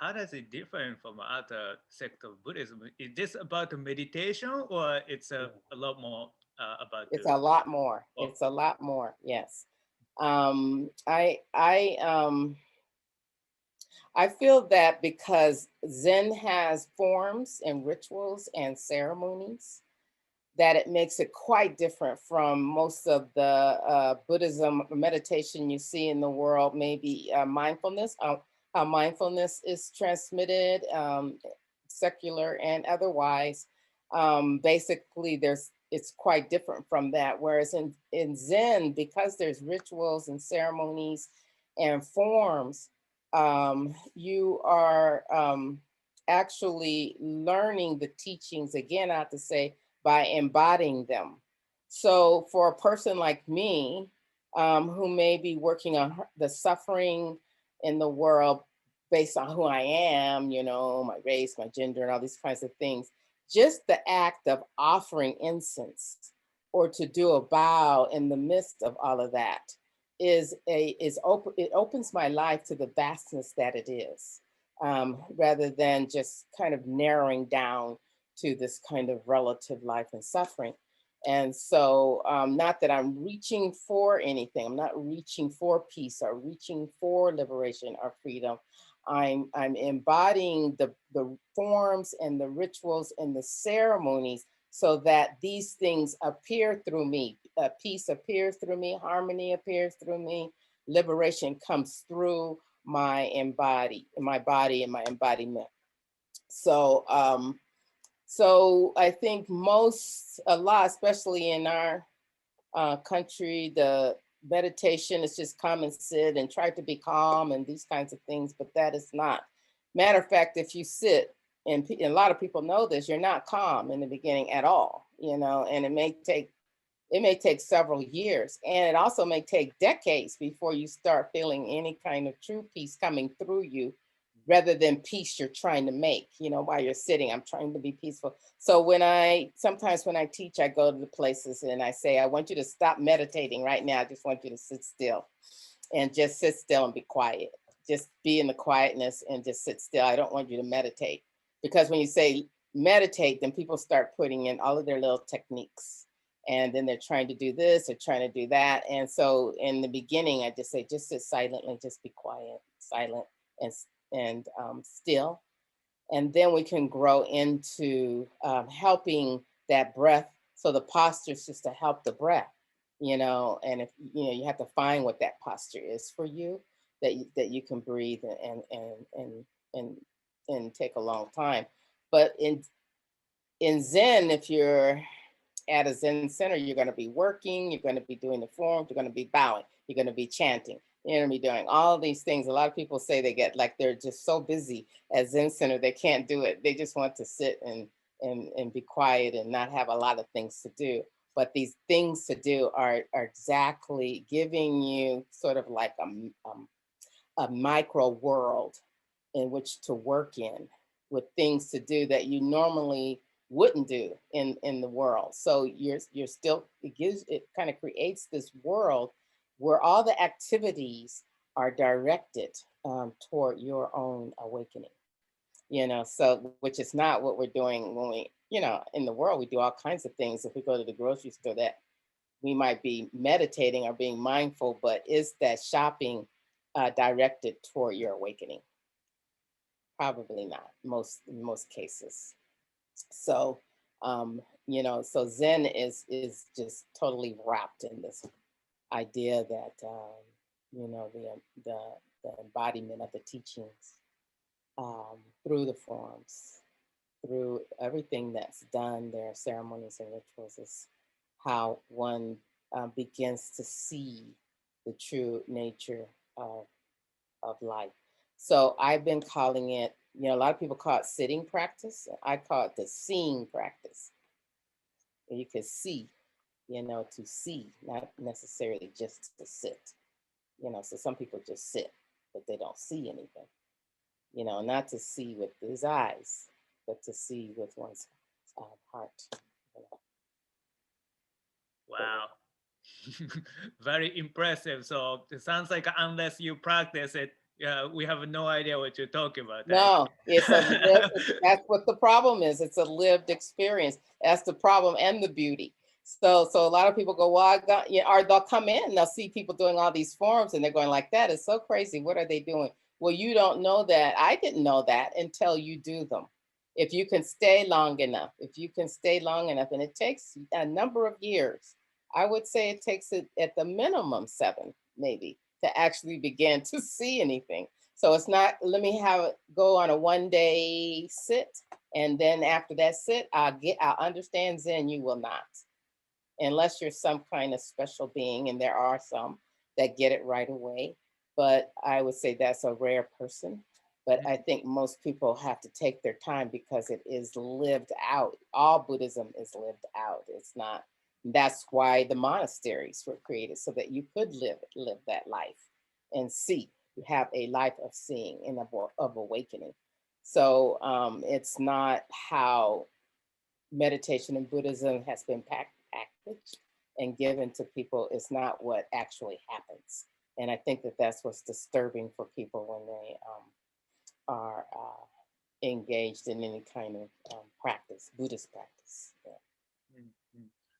how does it differ from other sect of Buddhism? Is this about the meditation, or it's a lot more about It's the a lot more. oh, It's a lot more. Yes. I feel that because Zen has forms and rituals and ceremonies, that it makes it quite different from most of the Buddhism meditation you see in the world, maybe mindfulness, how mindfulness is transmitted, secular and otherwise. Basically, it's quite different from that. Whereas in Zen, because there's rituals and ceremonies and forms, you are actually learning the teachings, again, I have to say, by embodying them. So for a person like me, who may be working on the suffering in the world based on who I am, my race, my gender, and all these kinds of things, just the act of offering incense or to do a bow in the midst of all of that it opens my life to the vastness that it is, rather than just kind of narrowing down to this kind of relative life and suffering. And so, not that I'm reaching for anything, I'm not reaching for peace or reaching for liberation or freedom. I'm embodying the forms and the rituals and the ceremonies so that these things appear through me. Peace appears through me, harmony appears through me, liberation comes through my body and my embodiment. So, so I think a lot, especially in our country, the meditation is just come and sit and try to be calm and these kinds of things, but that is not. Matter of fact, if you sit, and a lot of people know this, you're not calm in the beginning at all, and it may take several years, and it also may take decades before you start feeling any kind of true peace coming through you, rather than peace you're trying to make, while you're sitting. I'm trying to be peaceful. So sometimes when I teach, I go to the places and I say, I want you to stop meditating right now. I just want you to sit still and just sit still and be quiet. Just be in the quietness and just sit still. I don't want you to meditate, because when you say meditate, then people start putting in all of their little techniques, and then they're trying to do this or trying to do that. And so in the beginning, I just say, just sit silently, just be quiet, silent, and still. And then we can grow into helping that breath. So the posture is just to help the breath, and if you have to find what that posture is for you, that you can breathe and and take a long time. But in Zen, if you're at a Zen center, you're going to be working, you're going to be doing the forms, you're going to be bowing, you're going to be chanting, you're going to be doing all these things. A lot of people say they get like they're just so busy at Zen center, they can't do it. They just want to sit and be quiet and not have a lot of things to do. But these things to do are exactly giving you sort of like a micro world in which to work in, with things to do that you normally wouldn't do in the world. So you're still, it kind of creates this world where all the activities are directed toward your own awakening. So which is not what we're doing when in the world. We do all kinds of things. If we go to the grocery store, that we might be meditating or being mindful, but is that shopping directed toward your awakening? Probably not, in most cases. So, so Zen is just totally wrapped in this idea that the the embodiment of the teachings, through the forms, through everything that's done, their ceremonies and rituals, is how one begins to see the true nature of life. So I've been calling it, a lot of people call it sitting practice. I call it the seeing practice. You can see, to see, not necessarily just to sit. So some people just sit, but they don't see anything. Not to see with his eyes, but to see with one's heart. You know. wow. Very impressive. So it sounds like unless you practice it, Yeah, we have no idea what you're talking about. No, it's a that's what the problem is. It's a lived experience. That's the problem and the beauty. So a lot of people go, well, I got, you know, or they'll come in and they'll see people doing all these forms and they're going like, that is so crazy. What are they doing? Well, you don't know that. I didn't know that until you do them. If you can stay long enough, if you can stay long enough, and it takes a number of years, I would say it takes it at the minimum 7, maybe, to actually begin to see anything. So it's not, let me have it go on a 1-day sit. And then after that sit, I'll understand Zen. You will not, unless you're some kind of special being. And there are some that get it right away. But I would say that's a rare person. But I think most people have to take their time because it is lived out. All Buddhism is lived out. It's not, that's why the monasteries were created, so that you could live that life and see. You have a life of seeing and of awakening. So it's not how meditation in Buddhism has been packaged and given to people. It's not what actually happens. And I think that that's what's disturbing for people when they are engaged in any kind of practice, Buddhist practice. Yeah.